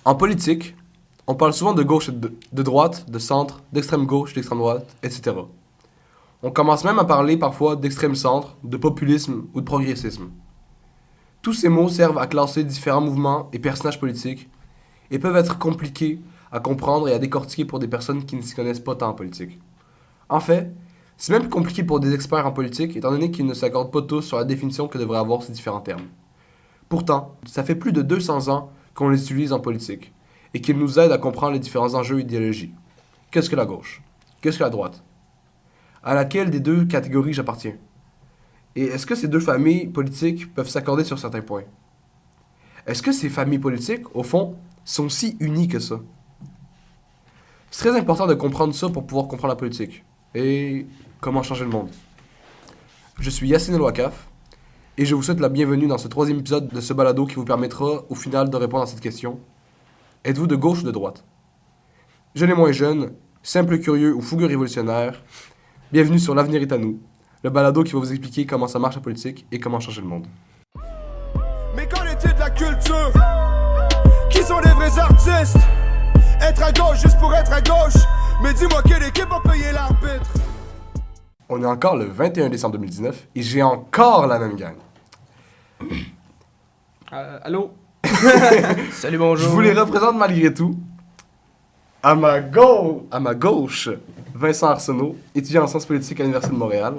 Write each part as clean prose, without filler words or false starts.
En politique, on parle souvent de gauche et de droite, de centre, d'extrême gauche, d'extrême droite, etc. On commence même à parler parfois d'extrême centre, de populisme ou de progressisme. Tous ces mots servent à classer différents mouvements et personnages politiques et peuvent être compliqués à comprendre et à décortiquer pour des personnes qui ne s'y connaissent pas tant en politique. En fait, c'est même plus compliqué pour des experts en politique étant donné qu'ils ne s'accordent pas tous sur la définition que devraient avoir ces différents termes. Pourtant, ça fait plus de 200 ans qu'on les utilise en politique et qu'ils nous aident à comprendre les différents enjeux et idéologies. Qu'est-ce que la gauche? Qu'est-ce que la droite? À laquelle des deux catégories j'appartiens? Et est-ce que ces deux familles politiques peuvent s'accorder sur certains points? Est-ce que ces familles politiques, au fond, sont si unies que ça? C'est très important de comprendre ça pour pouvoir comprendre la politique et comment changer le monde. Je suis Yassine El Ouakaf et je vous souhaite la bienvenue dans ce 3e épisode de ce balado qui vous permettra au final de répondre à cette question. Êtes-vous de gauche ou de droite? Jeune et moins jeune, simple curieux ou fougueux révolutionnaire, bienvenue sur L'avenir est à nous, le balado qui va vous expliquer comment ça marche la politique et comment changer le monde. Mais qu'en est-il de la culture? Qui sont les vrais artistes? Être à gauche juste pour être à gauche. Mais dis-moi quelle équipe a payé l'arbitre? On est encore le 21 décembre 2019 et j'ai encore la même gang. Allô? Salut, bonjour. Je vous les représente malgré tout. À ma gauche, Vincent Arsenault, étudiant en sciences politiques à l'Université de Montréal.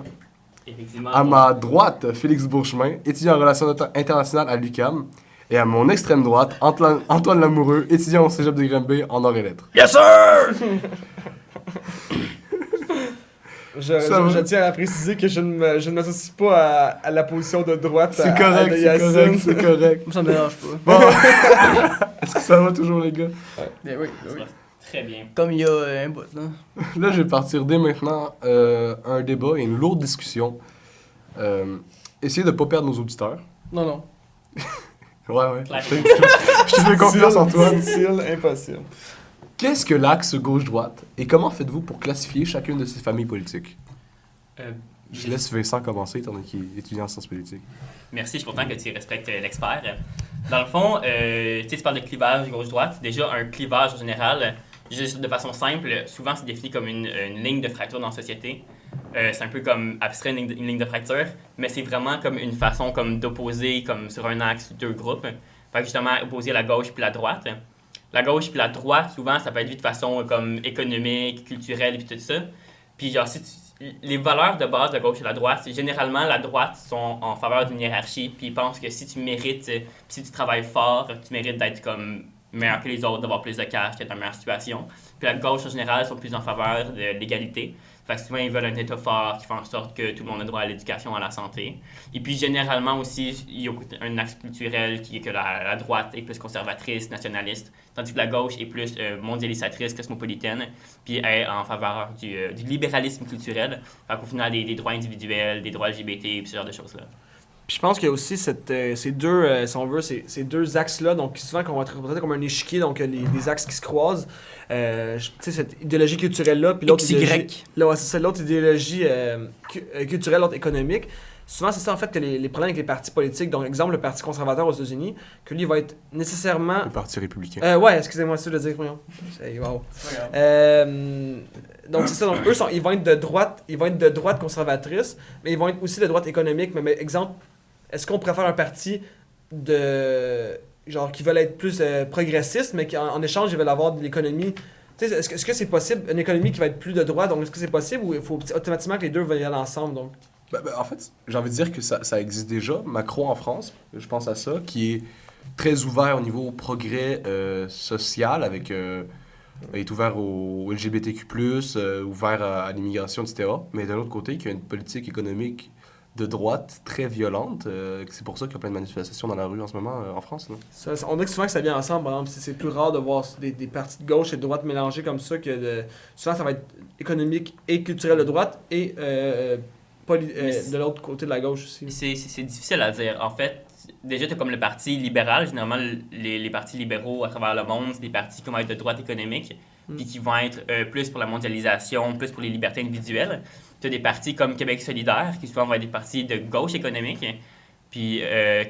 Effectivement. À ma droite, Félix Beauchemin, étudiant en relations internationales à l'UQAM. Et à mon extrême droite, Antoine Lamoureux, étudiant au Cégep de Granby en arts et lettres. Yes sir! Je tiens à préciser que je ne m'associe pas à la position de droite. C'est correct, c'est correct. Ça me dérange pas. Bon. Est-ce que ça va toujours, les gars? Ben oui, Ça va très bien. Comme il y a un bout, là. Là, je vais partir dès maintenant un débat et une lourde discussion. Essayer de ne pas perdre nos auditeurs. Non. Ouais. Clash. Je te fais confiance, Antoine. Difficile, impossible. Qu'est-ce que l'axe gauche-droite et comment faites-vous pour classifier chacune de ces familles politiques? Je laisse Vincent commencer, étant donné qu'il est étudiant en sciences politiques. Merci, je suis content que tu respectes l'expert. Dans le fond, tu parles de clivage gauche-droite. Déjà, un clivage en général, juste de façon simple, souvent c'est défini comme une ligne de fracture dans la société. C'est un peu comme abstrait une ligne de fracture, mais c'est vraiment comme une façon comme d'opposer comme sur un axe deux groupes. Fait que justement, opposer la gauche puis la droite. La gauche puis la droite, souvent, ça peut être vu de façon comme économique, culturelle puis tout ça. Puis genre, les valeurs de base de la gauche et de la droite, c'est généralement la droite sont en faveur d'une hiérarchie, puis ils pensent que si tu mérites, puis si tu travailles fort, tu mérites d'être comme meilleur que les autres, d'avoir plus de cash, d'être dans une meilleure situation. Puis la gauche en général sont plus en faveur de l'égalité. Fait que souvent, ils veulent un État fort qui fait en sorte que tout le monde a droit à l'éducation, à la santé. Et puis, généralement aussi, il y a un axe culturel qui est que la droite est plus conservatrice, nationaliste, tandis que la gauche est plus mondialisatrice, cosmopolitaine, puis est en faveur du libéralisme culturel. Fait qu'au final, des droits individuels, des droits LGBT, puis ce genre de choses-là. Puis je pense qu'il y a aussi ces deux, si on veut, ces deux axes-là, donc souvent qu'on va représenter comme un échiquier, donc les axes qui se croisent. Tu sais, cette idéologie culturelle-là, puis l'autre idéologie... Là, ouais, c'est ça, l'autre idéologie culturelle, l'autre économique. Souvent, c'est ça, en fait, que les problèmes avec les partis politiques, donc, exemple, le Parti conservateur aux États-Unis, que lui va être nécessairement... Le Parti républicain. Ouais, excusez-moi, c'est ça de le dire, voyons. Wow. Donc, c'est ça, donc, eux, ils vont être de droite conservatrice, mais ils vont être aussi de droite économique. Mais exemple, est-ce qu'on préfère un parti de... genre, qui veulent être plus progressiste, mais qu'en échange, ils veulent avoir de l'économie... Tu sais, est-ce que c'est possible, une économie qui va être plus de droite, donc est-ce que c'est possible, ou il faut automatiquement que les deux vont y aller ensemble, donc... En fait, j'ai envie de dire que ça existe déjà. Macron en France, je pense à ça, qui est très ouvert au niveau progrès social, avec est ouvert au LGBTQ+, ouvert à l'immigration, etc. Mais d'un autre côté, il y a une politique économique de droite très violente. C'est pour ça qu'il y a plein de manifestations dans la rue en ce moment en France. Non? On dit que souvent que ça vient ensemble. Par exemple, c'est plus rare de voir des partis de gauche et de droite mélangés comme ça. Souvent, ça va être économique et culturel de droite et de l'autre côté de la gauche aussi. C'est difficile à dire. En fait, déjà, tu as comme le parti libéral. Généralement, les partis libéraux à travers le monde, c'est des partis qui vont être de droite économique, puis qui vont être plus pour la mondialisation, plus pour les libertés individuelles. Tu as des partis comme Québec solidaire, qui souvent vont être des partis de gauche économique. puis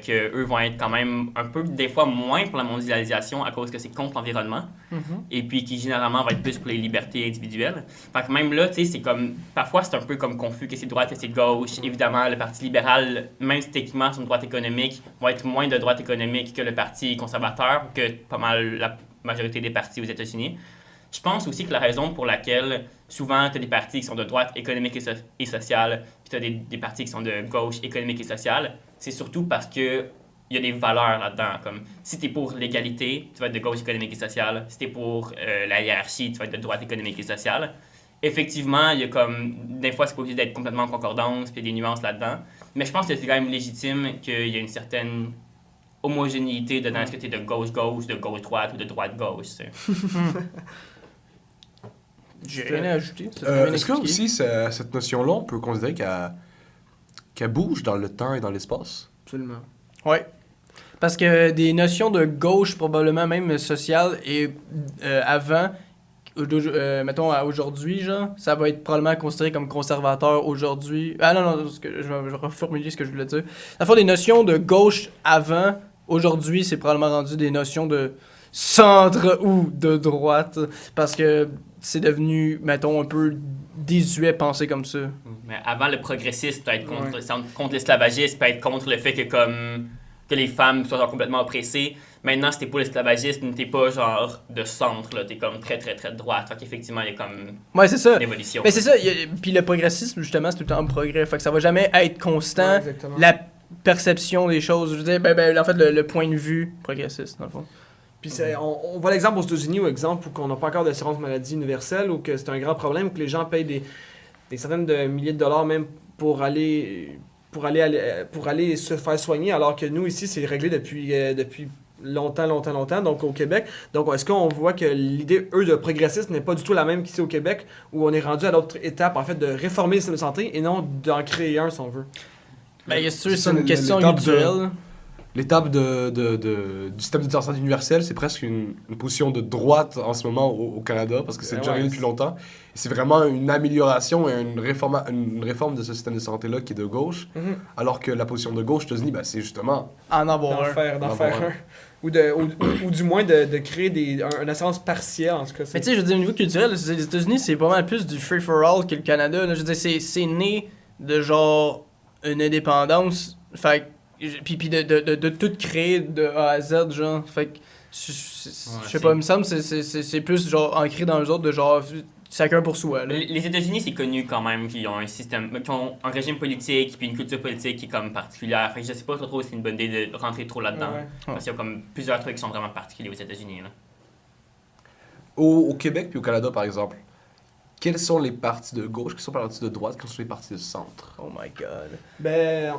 qu'eux vont être quand même un peu, des fois, moins pour la mondialisation à cause que c'est contre l'environnement, et puis qui généralement va être plus pour les libertés individuelles. Fait que même là, tu sais, c'est comme, parfois c'est un peu comme confus que c'est droite, que c'est gauche. Évidemment, le Parti libéral, même si techniquement c'est une droite économique, va être moins de droite économique que le Parti conservateur, que pas mal la majorité des partis aux États-Unis. Je pense aussi que la raison pour laquelle souvent tu as des partis qui sont de droite économique et sociale, puis tu as des partis qui sont de gauche économique et sociale, c'est surtout parce que il y a des valeurs là-dedans. Comme si tu es pour l'égalité, tu vas être de gauche économique et sociale. Si tu es pour la hiérarchie, tu vas être de droite économique et sociale. Effectivement, il y a comme des fois c'est pas obligé d'être complètement en concordance, puis il y a des nuances là-dedans. Mais je pense que c'est quand même légitime qu'il y ait une certaine homogénéité dedans. Est-ce que tu es de gauche-gauche, de gauche-droite ou de droite-gauche? J'ai rien à ajouter. Est-ce que aussi cette notion-là, on peut considérer qu'elle bouge dans le temps et dans l'espace? Absolument. Oui. Parce que des notions de gauche, probablement même sociales, et avant, mettons à aujourd'hui, genre, ça va être probablement considéré comme conservateur aujourd'hui. Ah non, je vais reformuler ce que je voulais dire. À fois des notions de gauche avant, aujourd'hui, c'est probablement rendu des notions de centre ou de droite. Parce que c'est devenu, mettons, un peu désuet penser comme ça. Mais avant, le progressiste peut être contre l'esclavagisme, peut être contre le fait que les femmes soient complètement oppressées. Maintenant, si t'es pas l'esclavagisme, t'es pas genre de centre, là, t'es comme très très très de droite. Fait qu'effectivement, il y a comme c'est ça. une évolution. Mais c'est ça. Puis le progressisme, justement, c'est tout le temps en progrès. Fait que ça va jamais être constant. Ouais, la perception des choses. Je veux dire, en fait, le point de vue progressiste, dans le fond. Puis on voit l'exemple aux États-Unis, ou exemple, où on n'a pas encore d'assurance maladie universelle, ou que c'est un grand problème, que les gens payent des centaines de milliers de dollars même pour aller se faire soigner, alors que nous, ici, c'est réglé depuis longtemps, donc au Québec. Donc, est-ce qu'on voit que l'idée, eux, de progressisme n'est pas du tout la même qu'ici au Québec, où on est rendu à l'autre étape, en fait, de réformer le système de santé et non d'en créer un, si on veut? Ben, c'est une question individuelle. L'étape du système de santé universel, c'est presque une position de droite en ce moment au Canada, parce que c'est déjà arrivé depuis longtemps. Et c'est vraiment une amélioration et une réforme de ce système de santé-là qui est de gauche, alors que la position de gauche aux États-Unis, c'est justement... D'en faire un. Ou du moins de créer une assurance partielle, en tout cas. Mais tu sais, je veux dire, au niveau culturel, les États-Unis, c'est pas mal plus du free-for-all que le Canada. Là. Je veux dire, c'est né de genre une indépendance, fait puis de tout créer de A à Z, genre. Fait que, je sais pas, il me semble que c'est plus genre ancré dans les autres de genre chacun pour soi. Là. Les États-Unis, c'est connu quand même qu'ils ont un régime politique puis une culture politique qui est comme particulière. Fait que je sais pas trop si c'est une bonne idée de rentrer trop là-dedans. Parce qu'il y a comme plusieurs trucs qui sont vraiment particuliers aux États-Unis. Là. Au Québec puis au Canada, par exemple, quels sont les partis de gauche, quels sont les partis de droite, quels sont les partis de centre? Oh my god. Ben,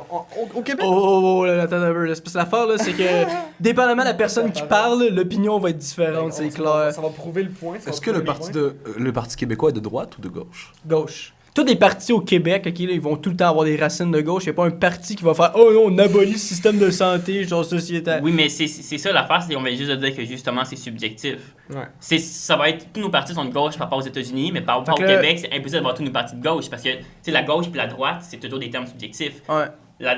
au Québec... Attends un peu. L'affaire, là, c'est que, dépendamment de la personne qui parle, l'opinion va être différente, c'est clair. Ça va prouver le point. Est-ce que le Parti québécois est de droite ou de gauche? Gauche. Tous les partis au Québec, ok, là, ils vont tout le temps avoir des racines de gauche. Il n'y a pas un parti qui va faire « Oh non, on abolit le système de santé, genre sociétal. » Oui, mais c'est ça l'affaire, c'est qu'on va juste dire que justement c'est subjectif. Ouais. Ça va être, tous nos partis sont de gauche par rapport aux États-Unis, mais par rapport au Québec, c'est impossible d'avoir tous nos partis de gauche parce que la gauche et la droite, c'est toujours des termes subjectifs. Ouais.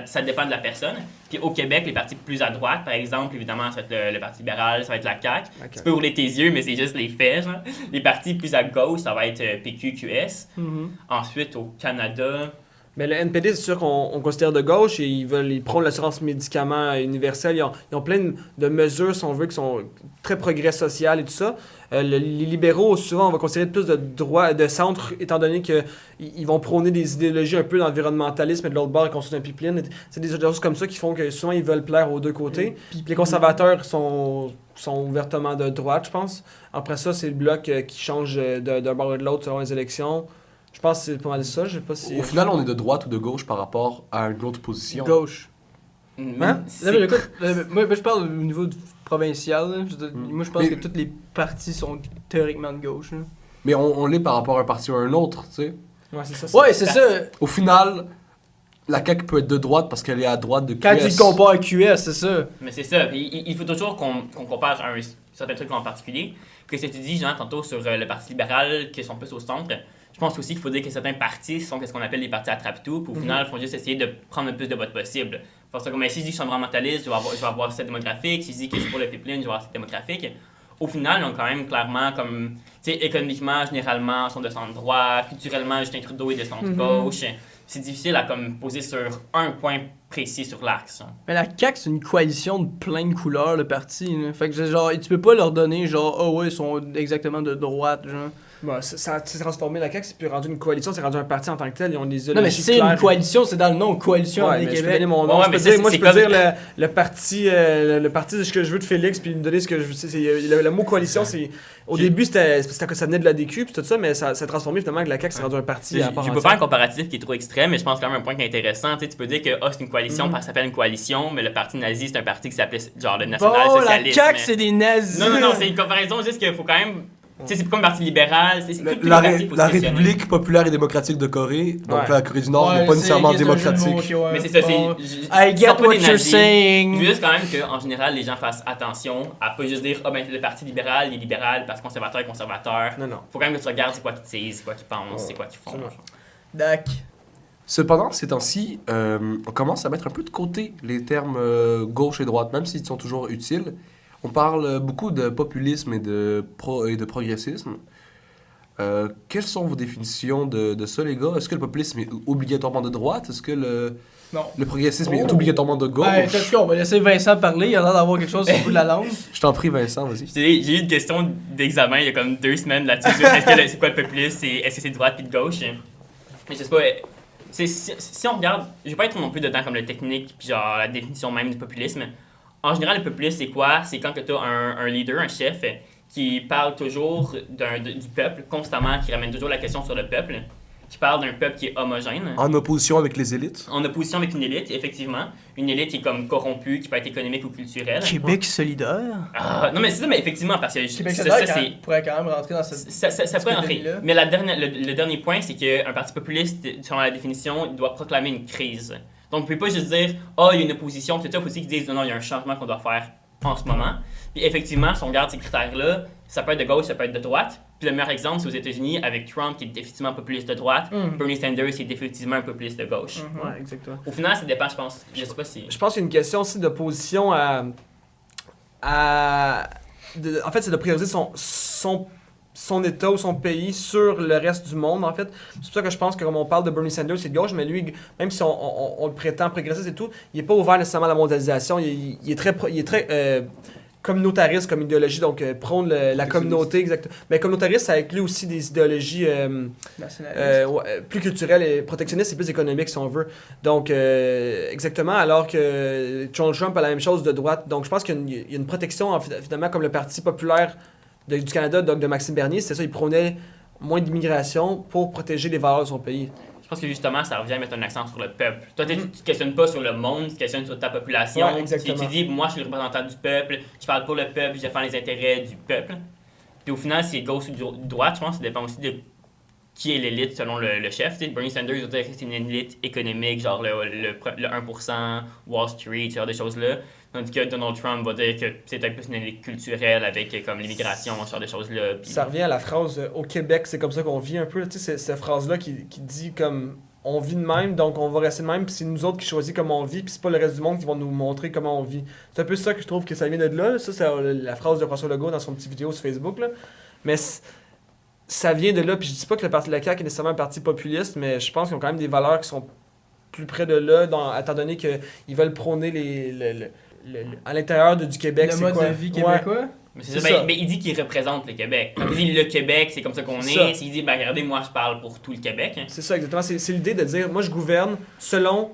Ça dépend de la personne. Puis au Québec, les partis plus à droite, par exemple, évidemment, ça va être le Parti libéral, ça va être la CAQ. Tu peux rouler tes yeux, mais c'est juste les faits. Genre. Les partis plus à gauche, ça va être PQ, QS. Ensuite, au Canada... Mais le NPD, c'est sûr qu'on considère de gauche et ils prônent l'assurance médicaments universelle. Ils ont plein de mesures, si on veut, qui sont très progrès social et tout ça. Les libéraux, souvent, on va considérer plus de centre, étant donné qu'ils vont prôner des idéologies un peu d'environnementalisme et de l'autre bord, ils construisent un pipeline. C'est des choses comme ça qui font que souvent, ils veulent plaire aux deux côtés. Puis les conservateurs sont ouvertement de droite, je pense. Après ça, c'est le bloc qui change d'un bord et de l'autre selon les élections. Je pense que c'est pas mal ça. Je sais pas si... Au final, on est de droite ou de gauche par rapport à une autre position? Gauche. Hein? Non, mais écoute, moi, je parle au niveau provincial. Là. Moi, je pense que tous les partis sont théoriquement de gauche. Là. Mais on l'est par rapport à un parti ou à un autre, tu sais. Ouais, c'est ça. Ouais, c'est ça. Au final, la CAQ peut être de droite parce qu'elle est à droite de QS. Quand tu te compares à QS, c'est ça. Mais c'est ça. Il faut toujours qu'on compare un certain truc en particulier. Que ce que tu dis, Jean, tantôt sur le Parti libéral, qui sont plus au centre, je pense aussi qu'il faut dire que certains partis sont ce qu'on appelle les partis attrape-tout, puis au final, ils font juste essayer de prendre le plus de votes possible. Parce que si je dis que je suis environnementaliste, je vais avoir cette démographique. Si je dis que je suis pour le pipeline, je vais avoir cette démographique. Au final, ils ont quand même clairement, comme, tu sais, économiquement, généralement, sont de centre droit, culturellement, Justin Trudeau est de centre gauche. C'est difficile à comme poser sur un point précis sur l'axe. Mais la CAQ, c'est une coalition de plein de couleurs, le parti. Là. Fait que genre, tu peux pas leur donner genre, oh ouais, ils sont exactement de droite, genre. Bon, ça s'est transformé, la CAQ, c'est plus rendu une coalition, c'est rendu un parti en tant que tel. Ils ont des Non, mais c'est une coalition, c'est dans le nom, coalition ouais, avec Québec. Je peux donner mon nom. Ouais, Je peux dire le parti de ce que je veux de Félix, puis me donner ce que je veux. Le mot coalition, c'est. Au début, c'était que ça venait de l'ADQ, puis tout ça, mais ça s'est transformé finalement que la CAQ, c'est rendu un parti à part Je peux faire un comparatif qui est trop extrême, mais je pense quand même un point qui est intéressant. Tu peux dire que c'est une coalition parce que ça s'appelle une coalition, mais le parti nazi, c'est un parti qui s'appelait genre le national-socialisme. La CAQ, c'est des nazis. Non, c'est une comparaison juste qu'il faut quand même. Tu sais, c'est pas comme un parti libéral, c'est La République populaire et démocratique de Corée, donc la Corée du Nord, n'est pas nécessairement démocratique. Mais c'est ça, I get what you're saying. Je veux juste quand même qu'en général, les gens fassent attention à pas juste dire le parti libéral, il est libéral parce que conservateur est conservateur. Non. Faut quand même que tu regardes c'est quoi qu'ils disent, c'est quoi qu'ils pensent, c'est quoi qu'ils font. D'accord. Cependant, ces temps-ci, on commence à mettre un peu de côté les termes gauche et droite, même s'ils sont toujours utiles. On parle beaucoup de populisme et de progressisme. Quelles sont vos définitions de ça, les gars? Est-ce que le populisme est obligatoirement de droite? Est-ce que le progressisme est obligatoirement de gauche? On va laisser Vincent parler, il a l'air d'avoir quelque chose sur le bout de la langue. Je t'en prie, Vincent, vas-y. J'ai eu une question d'examen il y a comme 2 semaines là-dessus. C'est quoi le populisme? Est-ce que c'est de droite puis de gauche? Mais je sais pas... Si on regarde... Je vais pas être non plus dedans comme le technique puis genre la définition même du populisme. En général, le populisme, c'est quoi? C'est quand tu as un leader, un chef, qui parle toujours du peuple, constamment, qui ramène toujours la question sur le peuple, qui parle d'un peuple qui est homogène. En opposition avec les élites? En opposition avec une élite, effectivement. Une élite qui est comme corrompue, qui peut être économique ou culturelle. Québec solidaire? Non, mais c'est ça, mais effectivement, parce que Québec solidaire pourrait quand même rentrer dans cette... Ça pourrait rentrer. Mais le dernier point, c'est qu'un parti populiste, selon la définition, il doit proclamer une crise. Donc, vous ne pouvez pas juste dire « il y a une opposition », tout ça, il faut aussi qu'ils disent « Non, il y a un changement qu'on doit faire en ce moment ». Puis effectivement, si on regarde ces critères-là, ça peut être de gauche, ça peut être de droite. Puis le meilleur exemple, c'est aux États-Unis, avec Trump, qui est définitivement populiste de droite, Bernie Sanders, qui est définitivement un populiste de gauche. Ouais, exactement. Au final, ça dépend, je pense. Je sais pas si... Je pense qu'il y a une question aussi d'opposition en fait, c'est de prioriser son État ou son pays sur le reste du monde, en fait. C'est pour ça que je pense que, comme on parle de Bernie Sanders, c'est de gauche, mais lui, même si on le prétend progressiste et tout, il n'est pas ouvert nécessairement à la mondialisation. Il est très communautariste comme idéologie, donc prône la communauté, exactement. Mais communautariste, ça inclut aussi des idéologies plus culturelles et protectionnistes et plus économiques, si on veut. Donc, exactement, alors que Donald Trump a la même chose de droite. Donc, je pense qu'il y a une protection, finalement, comme le Parti populaire du Canada, donc de Maxime Bernier, c'est ça, il prônait moins d'immigration pour protéger les valeurs de son pays. Je pense que justement, ça revient à mettre un accent sur le peuple. Toi, tu ne te questionnes pas sur le monde, tu te questionnes sur ta population. Ouais, tu dis, moi, je suis le représentant du peuple, je parle pour le peuple, je défends les intérêts du peuple. Puis au final, si c'est gauche ou droite, je pense que ça dépend aussi de qui est l'élite selon le chef. T'sais, Bernie Sanders, veut dire que c'est une élite économique, genre le 1%, Wall Street, ce genre de choses-là. Tandis que Donald Trump va dire que c'est peut-être plus une élite culturelle avec comme l'immigration, ce genre de choses-là. Pis... Ça revient à la phrase au Québec, c'est comme ça qu'on vit un peu. Tu sais, cette phrase-là qui dit comme on vit de même, donc on va rester de même, puis c'est nous autres qui choisissons comment on vit, puis c'est pas le reste du monde qui va nous montrer comment on vit. C'est un peu ça que je trouve que ça vient de là. Ça, c'est la phrase de François Legault dans son petit vidéo sur Facebook. Là. Mais ça vient de là, puis je dis pas que le Parti de la CAQ est nécessairement un parti populiste, mais je pense qu'ils ont quand même des valeurs qui sont plus près de là, étant donné qu'ils veulent prôner à l'intérieur du Québec. Le mode de vie québécois? Mais c'est ça. Mais il dit qu'il représente le Québec. Quand il dit le Québec, c'est comme ça qu'on est. S'il dit, regardez, moi je parle pour tout le Québec. C'est ça, exactement. C'est l'idée de dire, moi je gouverne selon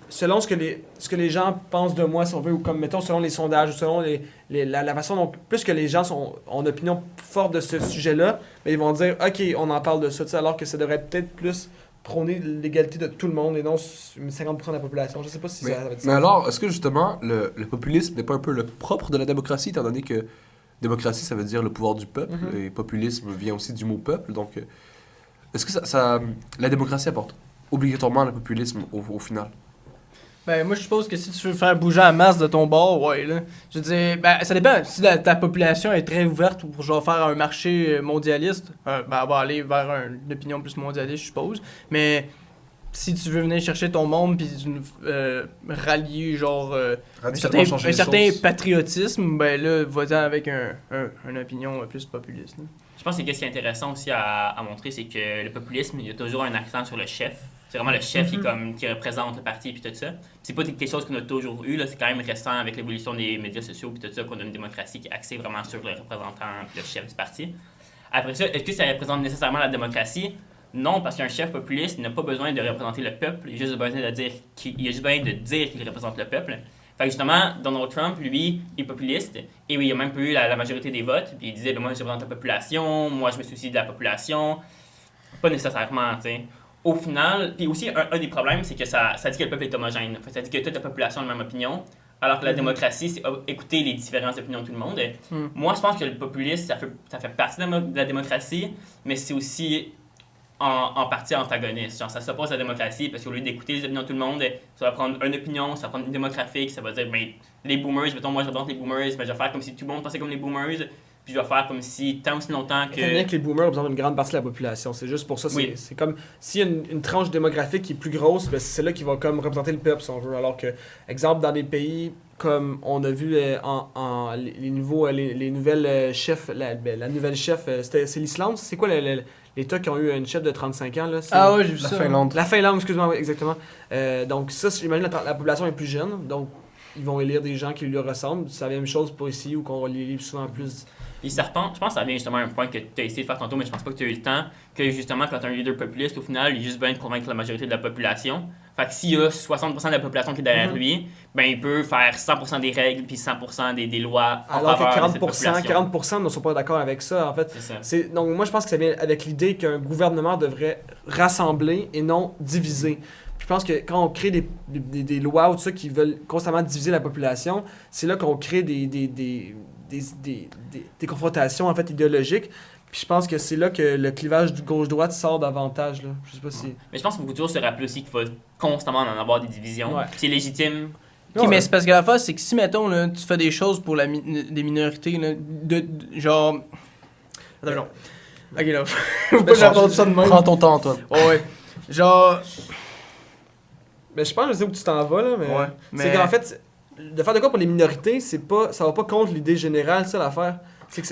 ce que les gens pensent de moi, si on veut, ou comme, mettons, selon les sondages, ou selon la façon dont, plus que les gens ont une opinion forte de ce sujet-là, mais ils vont dire, OK, on en parle de ça, alors que ça devrait peut-être plus prôner l'égalité de tout le monde et non 50% de la population. Je sais pas si ça va être ça. Mais alors, est-ce que justement, le populisme n'est pas un peu le propre de la démocratie, étant donné que démocratie, ça veut dire le pouvoir du peuple, et populisme vient aussi du mot peuple, donc est-ce que la démocratie apporte obligatoirement le populisme au final? Ben, moi, je suppose que si tu veux faire bouger la masse de ton bord, ouais, là. Je veux dire, ben, ça dépend. Si ta population est très ouverte pour, genre, faire un marché mondialiste, ben, elle va aller vers une opinion plus mondialiste, je suppose. Mais si tu veux venir chercher ton monde puis rallier genre Radicalement changer un les certain choses. patriotisme, ben là, va-t'en avec une opinion plus populiste. Là. Je pense que ce qui est intéressant aussi à montrer, c'est que le populisme, il y a toujours un accent sur le chef. C'est vraiment le chef qui représente le parti et tout ça. C'est pas quelque chose qu'on a toujours eu, là. C'est quand même récent avec l'évolution des médias sociaux et tout ça qu'on a une démocratie qui est axée vraiment sur le représentant, le chef du parti. Après ça, est-ce que ça représente nécessairement la démocratie? Non, parce qu'un chef populiste n'a pas besoin de représenter le peuple, il a juste besoin de dire qu'il représente le peuple. Fait que justement, Donald Trump, lui, est populiste, et oui, il a même pas eu la majorité des votes, puis il disait, moi, je représente la population, moi, je me soucie de la population. Pas nécessairement, tu sais. Au final, puis aussi, un des problèmes, c'est que ça dit que le peuple est homogène. Ça dit que toute la population a la même opinion, alors que la démocratie, c'est écouter les différentes opinions de tout le monde. Moi, je pense que le populisme, ça fait partie de la démocratie, mais c'est aussi en partie antagoniste. Genre, ça s'oppose à la démocratie parce qu'au lieu d'écouter les opinions de tout le monde, ça va prendre une opinion, ça va prendre une démographique, ça va dire, ben, les boomers, mettons, moi je représente les boomers, ben, je vais faire comme si tout le monde pensait comme les boomers, puis je vais faire comme si tant aussi longtemps que... Étant donné que les boomers représentent une grande partie de la population, c'est juste pour ça, c'est comme s'il y a une tranche démographique qui est plus grosse, ben c'est celle-là qui va comme représenter le peuple, si on veut. Alors que, exemple, dans des pays comme on a vu les nouvelles chefs, la nouvelle chef, c'est l'Islande, c'est quoi l'État qui ont eu une chef de 35 ans? Là, Ah ouais, j'ai vu La ça. Finlande. La Finlande, excuse-moi, oui, exactement. Donc ça, j'imagine la population est plus jeune, donc ils vont élire des gens qui lui ressemblent. C'est la même chose pour ici, où on les livre souvent plus... Les serpents, je pense que ça vient justement à un point que tu as essayé de faire tantôt, mais je pense pas que tu as eu le temps, que justement, quand tu as un leader populiste, au final, il est juste bien de convaincre la majorité de la population. Fait que s'il y a 60% de la population qui est derrière lui, ben il peut faire 100% des règles puis 100% des lois en Alors que faveur de cette population. 40% ne sont pas d'accord avec ça, en fait. C'est ça. Donc moi, je pense que ça vient avec l'idée qu'un gouvernement devrait rassembler et non diviser. Je pense que quand on crée des lois ou tout ça qui veulent constamment diviser la population, c'est là qu'on crée des confrontations en fait idéologiques. Puis je pense que c'est là que le clivage du gauche-droite sort davantage. Là. Je sais pas si... Mais je pense qu'il faut toujours se rappeler aussi qu'il va constamment en avoir des divisions. Ouais. Puis c'est légitime. Ok, mais c'est parce que la face, c'est que si, mettons, là, tu fais des choses pour des minorités, là, genre... Attends, non. Ok, là, faut pas que j'aborde ça de même. Prends ton temps, Antoine. Ouais, genre... Mais je pense que je sais où tu t'en vas, là, mais... Ouais, C'est mais- qu'en fait, de faire de quoi pour les minorités, ça va pas contre l'idée générale, ça, l'affaire. C'est que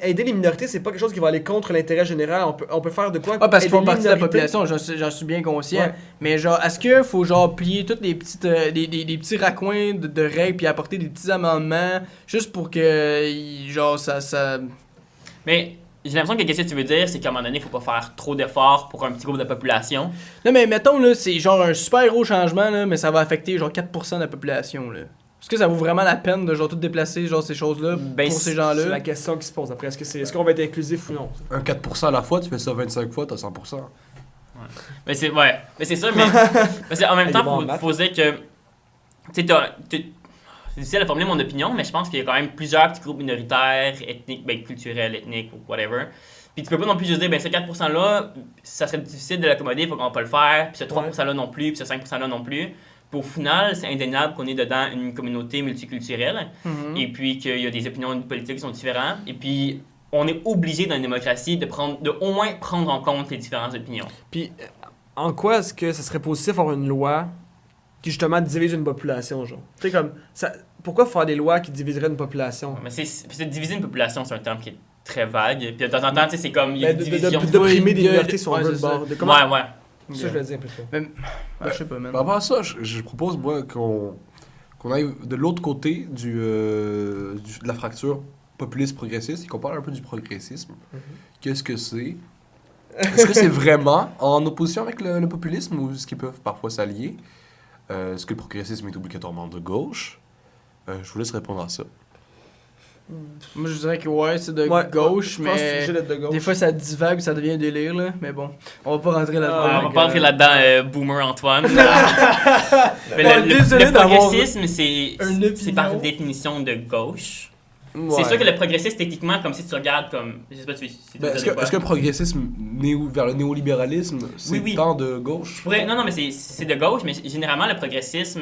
aider les minorités, c'est pas quelque chose qui va aller contre l'intérêt général. On peut faire de quoi Ah, parce qu'ils font aider les partie de la minorités. population, j'en suis bien conscient. Ouais. Mais genre, est-ce qu'il faut genre plier toutes les petites des petits raccoins de règles puis apporter des petits amendements juste pour que genre ça... Mais j'ai l'impression que qu'est-ce que tu veux dire, c'est qu'à un moment donné, il faut pas faire trop d'efforts pour un petit groupe de population. Non mais mettons là, c'est genre un super gros changement là, mais ça va affecter genre 4% de la population là. Est-ce que ça vaut vraiment la peine de genre tout déplacer genre ces choses-là Ben, pour ces C'est gens-là? la question qui se pose après. Est-ce qu'on va être inclusif ou non? Un 4% à la fois, tu fais ça 25 fois, t'as 100%. Mais c'est ça, mais parce que en même Elle est temps, bonne en faut maths. faut dire que tu sais, c'est difficile de formuler mon opinion, mais je pense qu'il y a quand même plusieurs petits groupes minoritaires, ethniques, ben, culturels, ethniques ou whatever. Puis tu peux pas non plus juste dire, ben ce 4%-là, ça serait difficile de l'accommoder, il faut qu'on va pas le faire, puis ce 3%-là non plus, puis ce 5%-là non plus. Puis au final, c'est indéniable qu'on est dedans une communauté multiculturelle, Mhm. et puis qu'il y a des opinions politiques qui sont différentes, et puis on est obligé dans une démocratie de au moins prendre en compte les différentes opinions. Puis, en quoi est-ce que ça serait positif d'avoir une loi qui, justement, divise une population, genre? Tu sais, comme, pourquoi faire des lois qui diviseraient une population? Mais c'est diviser une population, c'est un terme qui est très vague, puis de temps en temps, tu sais, c'est comme, il y a Ben, une division. d'opprimer des de- minorités, si on ouais, veut, c'est le ça. bord. De comment... Ouais. Ça, je le dis un peu trop. Même... je sais pas man. Par rapport à ça, je propose, moi, qu'on aille de l'autre côté de la fracture populiste-progressiste et qu'on parle un peu du progressisme. Qu'est-ce que c'est? Est-ce que c'est vraiment en opposition avec le populisme ou est-ce qu'ils peuvent parfois s'allier? Est-ce que le progressisme est obligatoirement de gauche? Je vous laisse répondre à ça. Moi je dirais que ouais, c'est de Ouais, gauche, je pense que c'est mais obligé d'être de gauche. des fois ça divague, ça devient délire là, mais bon, on va pas rentrer là-dedans. Ah, On va pas entrer là-dedans, boomer Antoine. Mais Ouais, désolé le d'avoir progressisme, c'est une par opinion. définition de gauche. Ouais. C'est sûr que le progressisme, techniquement, comme si tu regardes comme... Je sais pas si tu Ben, veux est-ce dire que, quoi. est-ce que le progressisme vers le néolibéralisme, c'est Oui. tant de gauche? Non, mais c'est de gauche, mais généralement, le progressisme...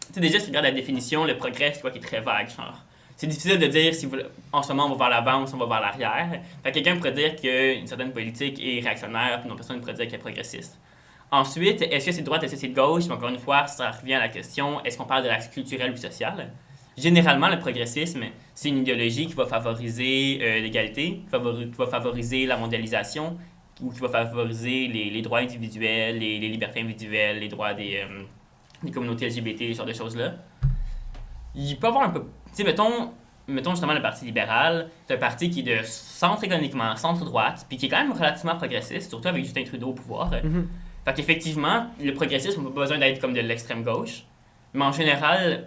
Tu sais, déjà, si tu regardes la définition, le progrès, c'est quoi qui est très vague, genre. C'est difficile de dire si en ce moment on va vers l'avant ou si on va vers l'arrière. Fait que quelqu'un pourrait dire qu'une certaine politique est réactionnaire, puis une autre personne pourrait dire qu'elle est progressiste. Ensuite, est-ce que c'est de droite, est-ce que c'est de gauche? Encore une fois, ça revient à la question, est-ce qu'on parle de l'axe culturel ou social? Généralement, le progressisme, c'est une idéologie qui va favoriser l'égalité, qui va favoriser la mondialisation, ou qui va favoriser les droits individuels, les libertés individuelles, les droits des communautés LGBT, ce genre de choses-là. Il peut y avoir un peu... Tu sais, mettons justement le Parti libéral, c'est un parti qui est de centre économiquement, centre-droite, puis qui est quand même relativement progressiste, surtout avec Justin Trudeau au pouvoir. Fait qu'effectivement, le progressisme n'a pas besoin d'être comme de l'extrême gauche, mais en général...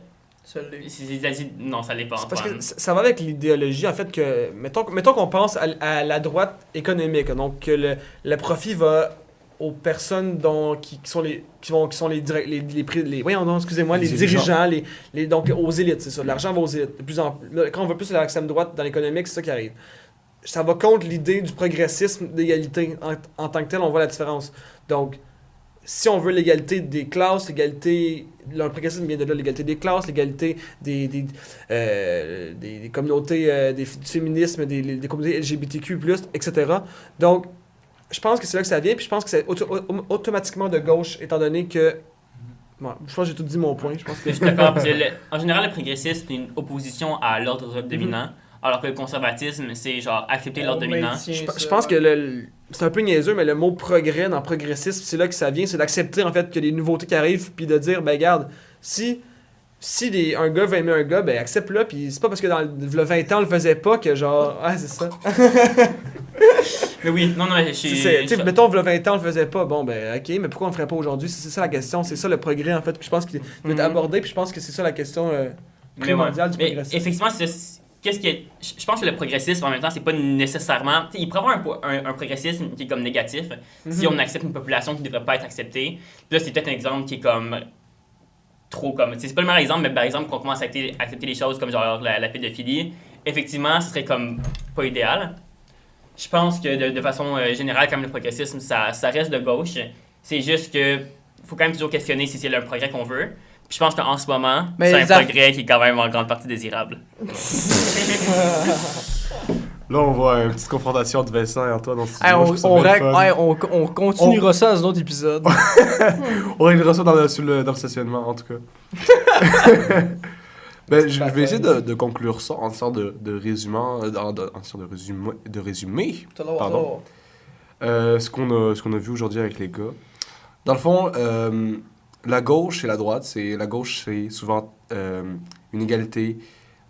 Non, ça l'est pas. C'est parce que ça va avec l'idéologie, en fait, que... Mettons qu'on pense à la droite économique, donc que le profit va aux personnes qui sont les dirigeants, donc aux élites, c'est ça. L'argent va aux élites. Quand on veut plus l'extrême droite dans l'économique, c'est ça qui arrive. Ça va contre l'idée du progressisme d'égalité. En tant que tel, on voit la différence. Donc, si on veut l'égalité des classes, le progressisme vient de là, l'égalité des classes, l'égalité des communautés, du féminisme, des communautés LGBTQ+, etc. Donc, je pense que c'est là que ça vient, puis je pense que c'est automatiquement de gauche, étant donné que... Ouais, je pense que j'ai tout dit mon point. Je suis d'accord, parce que en général, le progressisme, c'est une opposition à l'ordre dominant, alors que le conservatisme, c'est genre accepter l'ordre dominant. Je pense que c'est un peu niaiseux, mais le mot progrès dans progressisme, c'est là que ça vient, c'est d'accepter en fait que les nouveautés qui arrivent, puis de dire, ben regarde, si un gars veut aimer un gars, ben accepte-le, puis c'est pas parce que dans le 20 ans on le faisait pas que genre, ah c'est ça. Mais oui, non, mettons, le 20 ans on le faisait pas, bon ben ok, mais pourquoi on le ferait pas aujourd'hui? C'est ça la question, c'est ça le progrès en fait, puis je pense qu'il doit être abordé, puis je pense que c'est ça la question primordiale du progressisme. Effectivement, je pense que le progressisme, en même temps, c'est pas nécessairement... Il pourrait y avoir un progressisme qui est comme négatif, si on accepte une population qui ne devrait pas être acceptée. Puis là, c'est peut-être un exemple qui est comme... trop comme... C'est pas le meilleur exemple, mais par exemple, qu'on commence à accepter les choses comme genre la pédophilie, effectivement, ce serait comme pas idéal. Je pense que de façon générale, comme le progressisme, ça reste de gauche. C'est juste que faut quand même toujours questionner si c'est le progrès qu'on veut. Puis je pense qu'en ce moment, c'est un progrès qui est quand même en grande partie désirable. Là, on voit une petite confrontation entre Vincent et Antoine dans ce on continuera ça dans un autre épisode. On réglera ça dans le stationnement, en tout cas. Ben, je vais essayer de conclure ça en sorte de résumé. Pardon. Ce qu'on a vu aujourd'hui avec les gars. Dans le fond, la gauche et la droite, la gauche, c'est souvent une égalité,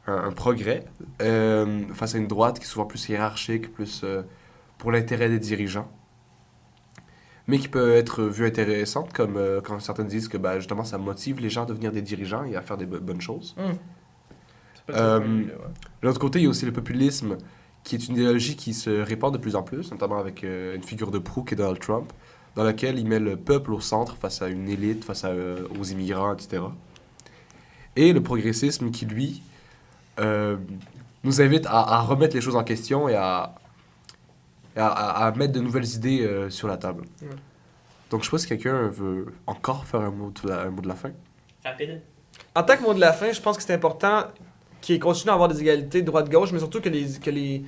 un progrès, face à une droite qui est souvent plus hiérarchique, plus pour l'intérêt des dirigeants, mais qui peut être vue intéressante, comme quand certains disent que justement ça motive les gens à devenir des dirigeants et à faire des bonnes choses. De l'autre côté, il y a aussi le populisme, qui est une idéologie qui se répand de plus en plus, notamment avec une figure de proue qui est Donald Trump, dans laquelle il met le peuple au centre face à une élite, face aux immigrants, etc. Et le progressisme qui, lui, nous invite à remettre les choses en question et à mettre de nouvelles idées sur la table. Donc, je sais pas si quelqu'un veut encore faire un mot de la fin. Rapide. En tant que mot de la fin, je pense que c'est important qu'il continue à avoir des égalités droite-gauche, mais surtout il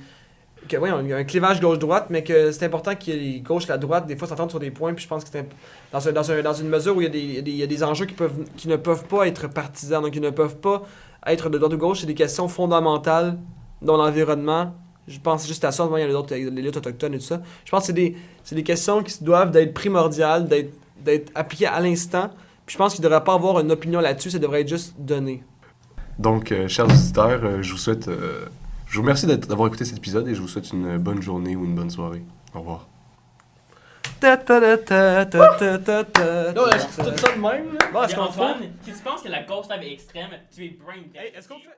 y a un clivage gauche-droite, mais que c'est important que les gauches et la droite, des fois, s'entendent sur des points, puis je pense que c'est dans une mesure où il y a des enjeux qui ne peuvent pas être partisans, donc qui ne peuvent pas être de droite ou gauche, c'est des questions fondamentales dans l'environnement. Je pense juste à ça, il y a les luttes autochtones et tout ça. Je pense que c'est des questions qui doivent être primordiales, d'être appliquées à l'instant, puis je pense qu'il ne devrait pas avoir une opinion là-dessus, ça devrait être juste donné. Donc, chers auditeurs, je vous remercie d'avoir écouté cet épisode et je vous souhaite une bonne journée ou une bonne soirée. Au revoir. Non, c'est tout ça de même, là. Antoine, si tu penses que la gauche est extrême, tu es brain dead. Est-ce qu'on fait...